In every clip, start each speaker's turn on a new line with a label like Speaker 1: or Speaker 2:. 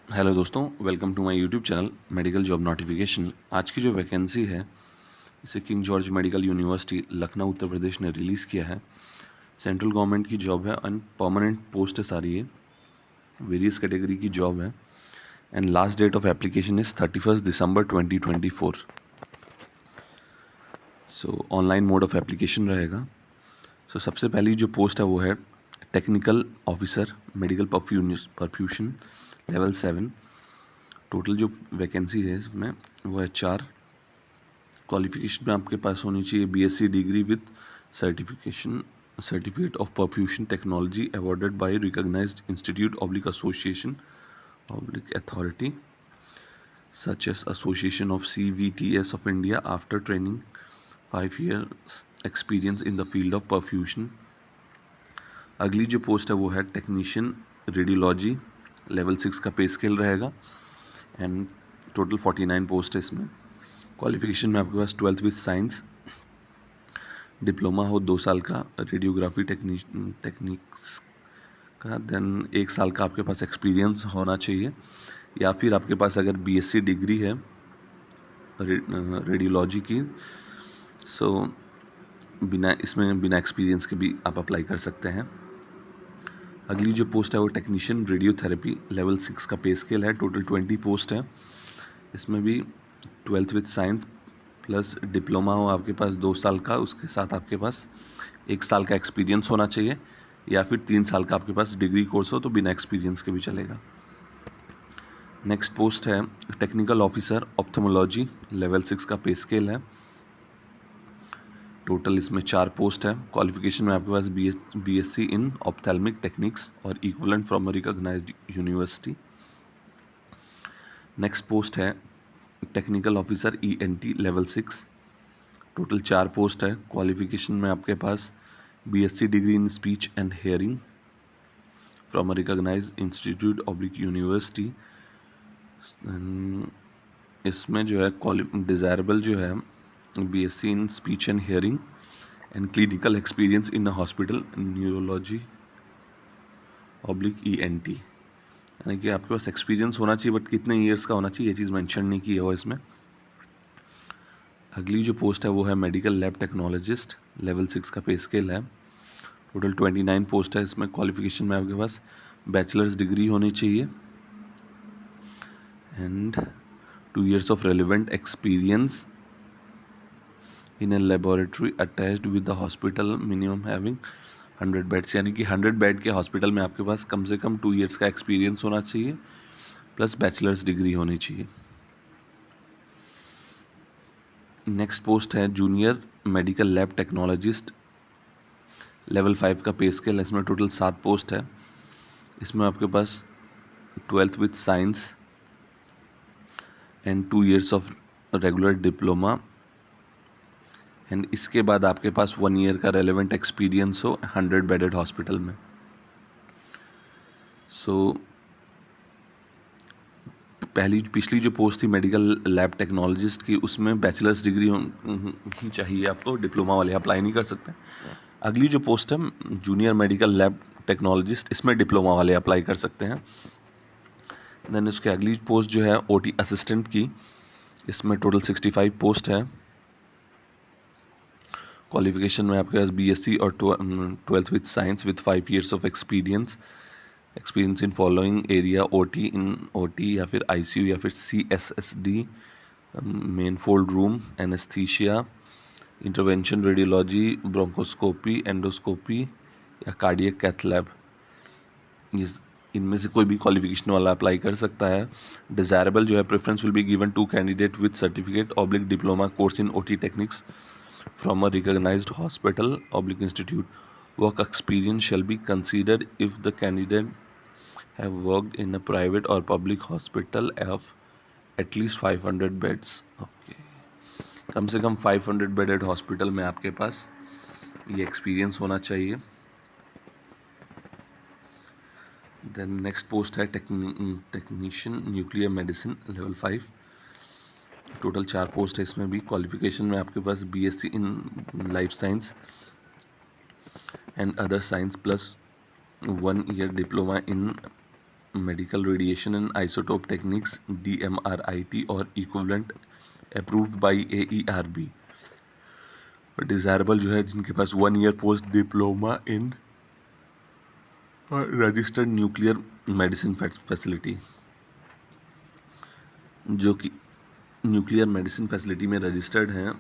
Speaker 1: Hello दोस्तों, welcome to my YouTube channel medical job notification. आज की जो वैकेंसी है इसे King George medical university Lucknow Uttar Pradesh ने रिलीज़ किया है। सेंट्रल गवर्नमेंट की जॉब है एंड परमानेंट पोस्ट है सारी, ये वेरियस कैटेगरी की जॉब है and last date of application is 31 December 2024। So online mode of application रहेगा। सो सबसे पहली जो पोस्ट है वो है technical officer medical परफ्यूशन level 7। Total जो वैकेंसी है इसमें वो है 4। क्वालिफिकेशन में आपके पास होनी चाहिए BSc degree with certificate of perfusion technology awarded by recognised institute oblique association oblique authority such as association of CVTS of India after training 5 years experience in the field of perfusion. अगली जो post है वो है technician radiology level 6 का पे scale रहेगा and total 49 post है इसमें। क्वालिफिकेशन में आपके पास 12th विद साइंस, डिप्लोमा हो 2 साल का रेडियोग्राफी टेक्निक्स का, देन 1 साल का आपके पास एक्सपीरियंस होना चाहिए, या फिर आपके पास अगर बीएससी डिग्री है रेडियोलॉजी की, सो बिना एक्सपीरियंस के भी आप अप्लाई कर सकते हैं। अगली जो पोस्ट है वो टेक्नीशियन रेडियोथेरेपी लेवल 6 का पे स्केल है। टोटल 20 पोस्ट है। इसमें भी 12th with science plus diploma हो आपके पास 2 साल का, उसके साथ आपके पास 1 साल का एक्सपीरियंस होना चाहिए, या फिर 3 साल का आपके पास डिग्री कोर्स हो तो बिना एक्सपीरियंस के भी चलेगा। नेक्स्ट पोस्ट है टेक्निकल ऑफिसर ऑप्थेमोलॉजी लेवल 6 का पे स्केल है। टोटल इसमें 4 पोस्ट है। क्वालिफिकेशन में आपके पास BSc इन ऑप्थेल्मिक टेक्निक्स और equivalent from a recognised university. Next post है technical officer ENT level 6। Total 4 post है। क्वालिफिकेशन में आपके पास BSc degree in speech and hearing from a recognised institute oblique university. इसमें जो है डिज़ायरेबल जो है BSc in speech and hearing and clinical experience in a hospital neurology oblique ENT, यानी कि आपके पास एक्सपीरियंस होना चाहिए, बट कितने ईयर्स का होना चाहिए ये चीज़ मेंशन नहीं की है इसमें। अगली जो पोस्ट है वो है मेडिकल लैब टेक्नोलॉजिस्ट लेवल 6 का पे स्केल है। टोटल 29 पोस्ट है। इसमें क्वालिफिकेशन में आपके पास बैचलर्स डिग्री होनी चाहिए and 2 years of relevant experience in a laboratory attached with the hospital minimum having 100 beds, यानी कि 100 बेड के हॉस्पिटल में आपके पास कम से कम 2 years का एक्सपीरियंस होना चाहिए प्लस बैचलर्स डिग्री होनी चाहिए। नेक्स्ट पोस्ट है junior medical lab technologist level 5 का पे स्केल। इसमें टोटल 7 पोस्ट है। इसमें आपके पास 12th with science and 2 years of regular diploma and इसके बाद आपके पास 1 year का रेलेवेंट एक्सपीरियंस हो 100 बेडेड हॉस्पिटल में। सो पिछली जो पोस्ट थी मेडिकल लैब टेक्नोलॉजिस्ट की, उसमें बैचलर्स डिग्री ही चाहिए आपको, डिप्लोमा वाले अप्लाई नहीं कर सकते। अगली जो पोस्ट है जूनियर मेडिकल लैब टेक्नोलॉजिस्ट, इसमें डिप्लोमा वाले अप्लाई कर सकते हैं। देन उसके अगली पोस्ट जो है OT असिस्टेंट की, इसमें टोटल 65 पोस्ट है। क्वालिफिकेशन में आपके पास BSc और 12th with science with 5 years of experience in following area OT या फिर ICU या फिर CSSD, main fold room, anaesthesia, intervention radiology, bronchoscopy, endoscopy या कार्डियक कैथ लैब। इनमें से कोई भी क्वालिफिकेशन वाला अप्लाई कर सकता है। डिज़ायरेबल जो है preference will be given to candidate with certificate oblique diploma course in OT techniques from a recognized hospital oblique institute. Work experience shall be considered if the candidate have worked in a private or public hospital of at least 500 beds. Okay. कम से कम 500 bedded hospital में आपके पास ये experience होना चाहिए। Then next post है technician nuclear medicine level 5। Total 4 post है। इसमें भी क्वालिफिकेशन में आपके पास BSc in life science and other science plus 1 year diploma in medical radiation and isotope techniques DMRIT और equivalent approved by AERB। Desirable जो है जिनके पास 1 year post diploma in registered nuclear medicine facility, जो कि nuclear medicine facility में registered हैं,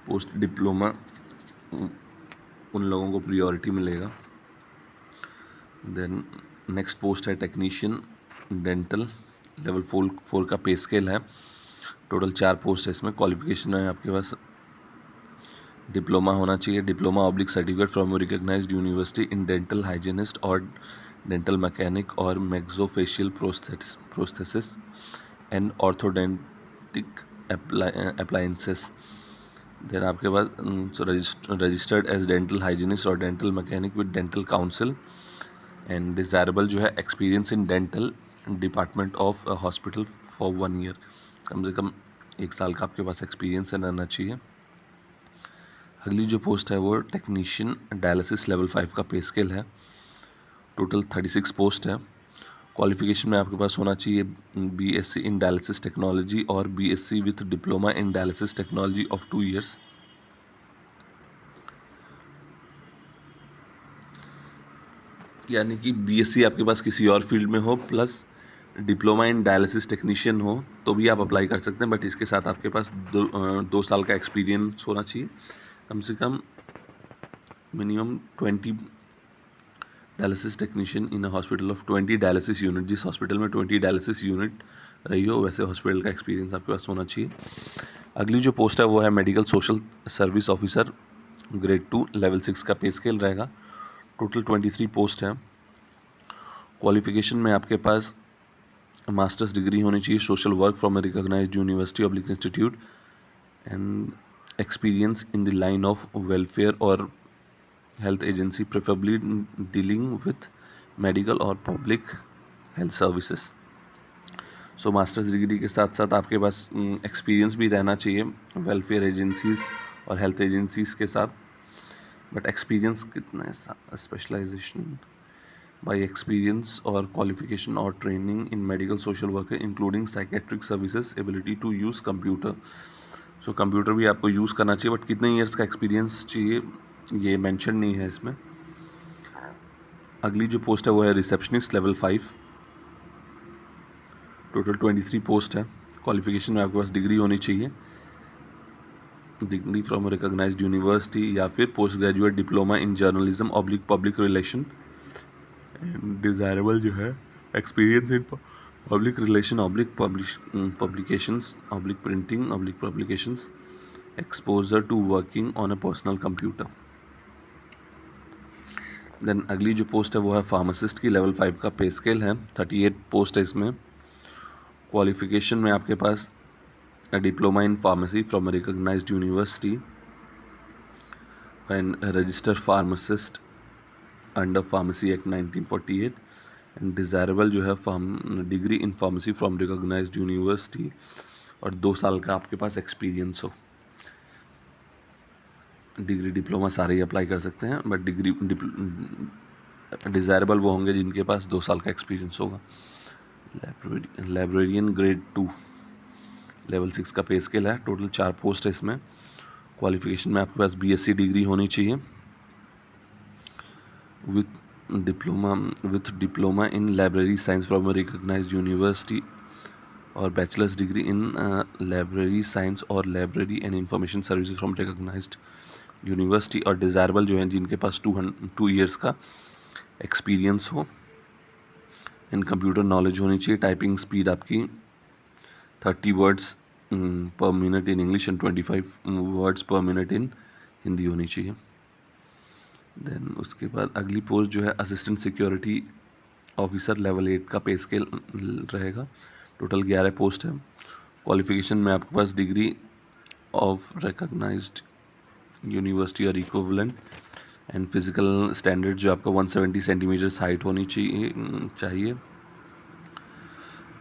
Speaker 1: post diploma उन लोगों को प्रियोरिटी मिलेगा। देन नेक्स्ट पोस्ट है टेक्नीशियन डेंटल, लेवल 4 का पे स्केल है। टोटल 4 पोस्ट है इसमें। क्वालिफिकेशन है आपके पास डिप्लोमा होना चाहिए, diploma oblique certificate from recognised university in dental hygienist और डेंटल मैकेनिक और maxillofacial prosthesis and orthodontic appliances. Then आपके पास रजिस्टर्ड एज डेंटल हाइजीनिस्ट और dental mechanic with dental council. And desirable जो है experience in dental department of hospital for 1 year, कम से कम 1 साल का आपके पास एक्सपीरियंस रहना चाहिए। अगली जो पोस्ट है वो टेक्नीशियन डायलिसिस लेवल 5 का पे स्केल है। टोटल 36 पोस्ट है। क्वालिफिकेशन में आपके पास होना चाहिए BSc इन डायलिसिस टेक्नोलॉजी और BSc with diploma in dialysis technology of 2 years. यानी कि BSc आपके पास किसी और फील्ड में हो plus diploma in dialysis technician हो तो भी आप अप्लाई कर सकते हैं, बट इसके साथ आपके पास 2 साल का एक्सपीरियंस होना चाहिए, कम से कम minimum 20 dialysis technician in a hospital of 20 dialysis unit. जिस हॉस्पिटल में 20 डायलिसिस यूनिट रही हो वैसे हॉस्पिटल का एक्सपीरियंस आपके पास होना चाहिए। अगली जो पोस्ट है वो है medical social service officer grade 2 level 6 का पे स्केल रहेगा। टोटल 23 पोस्ट है। क्वालिफिकेशन में आपके पास मास्टर्स डिग्री होनी चाहिए social work from a recognised university oblique institute and experience in the line of welfare और health agency preferably dealing with medical और public health services. So masters degree के साथ साथ आपके पास एक्सपीरियंस भी रहना चाहिए वेलफेयर एजेंसीज और हेल्थ एजेंसीज के साथ, बट एक्सपीरियंस कितना है स्पेशलाइजेशन बाय एक्सपीरियंस और क्वालिफिकेशन और training in medical social work including psychiatric services ability to use computer. So computer भी आपको यूज़ करना चाहिए, बट कितने ईयर्स का एक्सपीरियंस चाहिए ये मेंशन नहीं है इसमें। अगली जो पोस्ट है वो है रिसेप्शनिस्ट लेवल 5। टोटल 23 पोस्ट है। क्वालिफिकेशन में आपके पास डिग्री होनी चाहिए, डिग्री फ्रॉम रिकॉग्नाइज्ड यूनिवर्सिटी या फिर post graduate diploma in journalism oblique public relation. Desirable जो है experience in public relation oblique publications oblique printing oblique publications, exposure to working on a personal computer. Then अगली जो post है वो है pharmacist की लेवल 5 का पे स्केल है। 38 पोस्ट है इसमें। क्वालिफिकेशन में आपके पास diploma in pharmacy from a recognised university and registered pharmacist under pharmacy act 1948 and desirable जो है degree in pharmacy from recognised university और 2 साल का आपके पास एक्सपीरियंस हो। डिग्री डिप्लोमा सारे ही अप्लाई कर सकते हैं, बट डिग्री डिज़ायरेबल वो होंगे जिनके पास 2 साल का एक्सपीरियंस होगा। लाइब्रेरियन ग्रेड 2 लेवल 6 का पे स्केल है। टोटल 4 पोस्ट है इसमें। क्वालिफिकेशन में आपके पास BSc डिग्री होनी चाहिए with diploma in library science from a recognised university और bachelors degree in library science और library and information services from recognised university. और डिज़ायरेबल जो है जिनके पास 2 ईयर्स का एक्सपीरियंस हो। इन कंप्यूटर नॉलेज होनी चाहिए। टाइपिंग स्पीड आपकी 30 वर्ड्स पर minute in English and 25 words पर मिनट इन हिंदी होनी चाहिए। देन उसके बाद अगली पोस्ट जो है असिस्टेंट सिक्योरिटी ऑफिसर लेवल 8 का पे स्केल रहेगा। टोटल 11 पोस्ट है। क्वालिफिकेशन में आपके पास डिग्री ऑफ रिकॉग्नाइज्ड यूनिवर्सिटी और इक्विवेलेंट एंड फिजिकल स्टैंडर्ड जो आपका 170 सेंटीमीटर हाइट होनी चाहिए।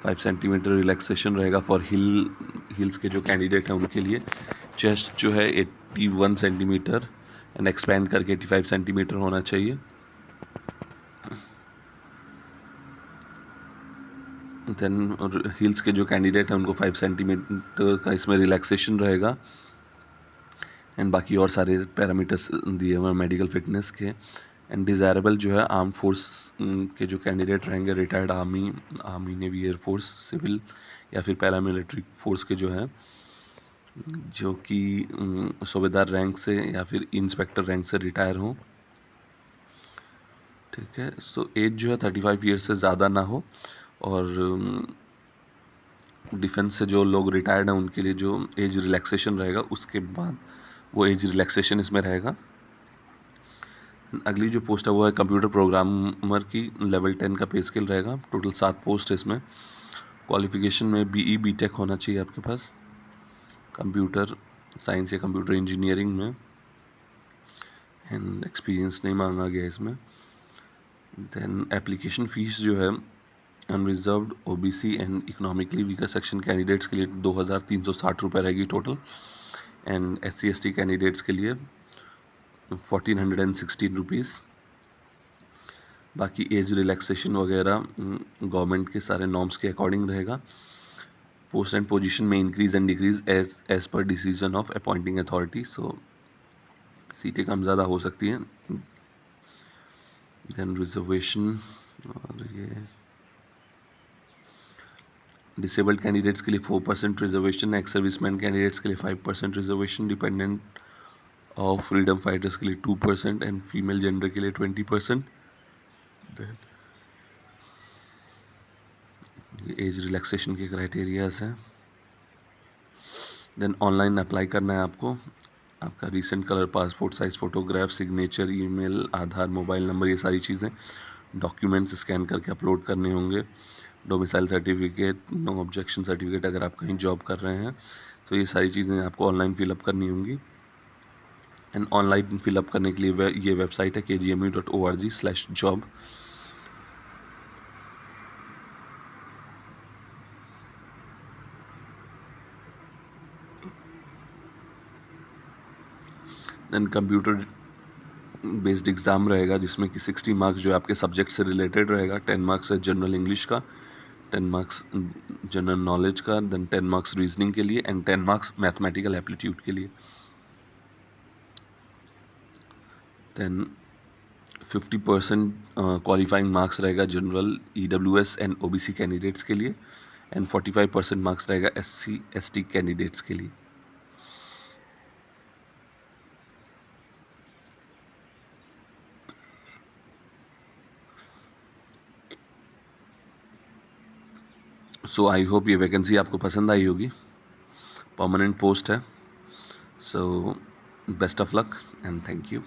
Speaker 1: 5 सेंटीमीटर रिलैक्सेशन रहेगा फॉर हिल्स के जो कैंडिडेट हैं उनके लिए। चेस्ट जो है 81 सेंटीमीटर एंड एक्सपैंड करके 85 सेंटीमीटर होना चाहिए। देन हील्स के जो कैंडिडेट हैं उनको 5 सेंटीमीटर का इसमें रिलैक्सेशन रहेगा। एंड बाकी और सारे पैरामीटर्स दिए हुए हैं मेडिकल फिटनेस के। एंड डिज़ायरेबल जो है आर्म फोर्स के जो कैंडिडेट रहेंगे, retired army navy air force civil या फिर पैरामिलिट्री फोर्स के जो हैं, जो कि सूबेदार रैंक से या फिर इंस्पेक्टर रैंक से रिटायर हों। ठीक है, सो एज जो है 35 ईयर्स से ज़्यादा ना हो। और डिफेंस से जो लोग रिटायर्ड हैं उनके लिए जो एज रिलैक्सेशन रहेगा उसके बाद वो एज रिलैक्सेशन इसमें रहेगा। अगली जो पोस्ट है वो है कंप्यूटर प्रोग्रामर की, लेवल 10 का पे स्केल रहेगा। टोटल 7 पोस्ट है इसमें। क्वालिफिकेशन में बीई बीटेक होना चाहिए आपके पास कंप्यूटर साइंस या कंप्यूटर इंजीनियरिंग में। एंड एक्सपीरियंस नहीं मांगा गया इसमें। देन एप्लीकेशन फ़ीस जो है unreserved OBC and economically weaker section candidates के लिए 2360 रुपये रहेगी total. And SC ST candidates के लिए 1416 रुपीज़। बाकी एज रिलैक्सेशन वगैरह गवर्नमेंट के सारे नॉर्म्स के अकॉर्डिंग रहेगा। पोस्ट एंड पोजीशन में increase and decrease as per decision of appointing authority. So सीटें कम ज़्यादा हो सकती हैं। देन रिजर्वेशन, और ये डिसेबल्ड कैंडिडेट्स के लिए 4% रिजर्वेशन, एक्स सर्विसमैन कैंडिडेट्स के लिए 5% रिजर्वेशन, डिपेंडेंट और फ्रीडम फाइटर्स के लिए 2% एंड फीमेल जेंडर के लिए 20%। ये एज रिलैक्सेशन के क्राइटेरियाज हैं। देन ऑनलाइन अप्लाई करना है आपको। आपका recent colour passport size photograph, signature, email, Aadhaar, mobile number, ये सारी चीज़ें डॉक्यूमेंट्स स्कैन करके अपलोड करने होंगे। Domicile certificate, no objection certificate अगर आप कहीं जॉब कर रहे हैं तो ये सारी चीज़ें आपको ऑनलाइन फिलअप करनी होंगी। एंड ऑनलाइन फिलअप करने के लिए ये वेबसाइट है kgmu.org/job। Then computer based exam रहेगा जिसमें कि 60 मार्क्स जो आपके सब्जेक्ट से रिलेटेड रहेगा। 10 मार्क्स है जनरल इंग्लिश का, 10 मार्क्स जनरल नॉलेज का, देन 10 मार्क्स रीजनिंग के लिए एंड 10 मार्क्स मैथमेटिकल एप्टीट्यूड के लिए। देन 50% क्वालिफाइंग मार्क्स रहेगा general, EWS and OBC candidates के लिए। एंड 45% मार्क्स रहेगा SC ST कैंडिडेट्स के लिए। सो आई होप ये वैकेंसी आपको पसंद आई होगी। परमानेंट पोस्ट है। So best of luck and thank you.